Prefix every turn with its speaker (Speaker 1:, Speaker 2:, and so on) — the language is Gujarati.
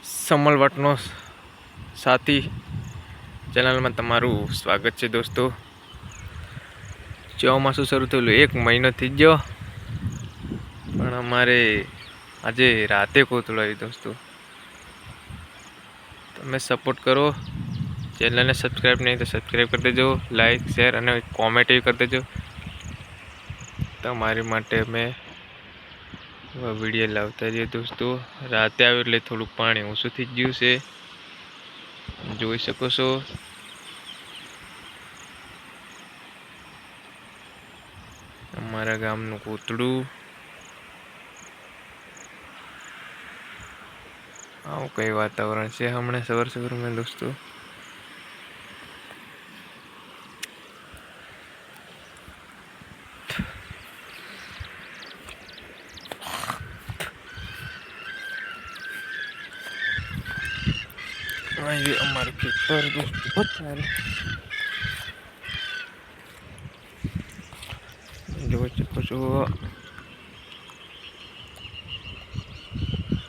Speaker 1: સમલવટનો સાથી ચેનલમાં તમારું સ્વાગત છે દોસ્તો। ચોમાસું શરૂ થયેલું 1 મહિનો થઈ ગયો, પણ અમારે આજે રાતે કોતળો આવ્યો દોસ્તો। તમે સપોર્ટ કરો, ચેનલને સબસ્ક્રાઈબ નહીં તો સબસ્ક્રાઈબ કરી દેજો, લાઈક શેર અને કોમેન્ટ કરી દેજો। તમારી માટે મેં વિડીયો લાવતા જઈએ દોસ્તો। રાતે આવ્યો એટલે થોડુંક પાણી ઓછું થઈ ગયું છે, જોઈ શકો છો। અમારા ગામનું કોતળું આવું કઈ વાતાવરણ છે હમણાં સવારમાં દોસ્તો। અમારું ખેતર દોસ્તો જોઈ શકો છો।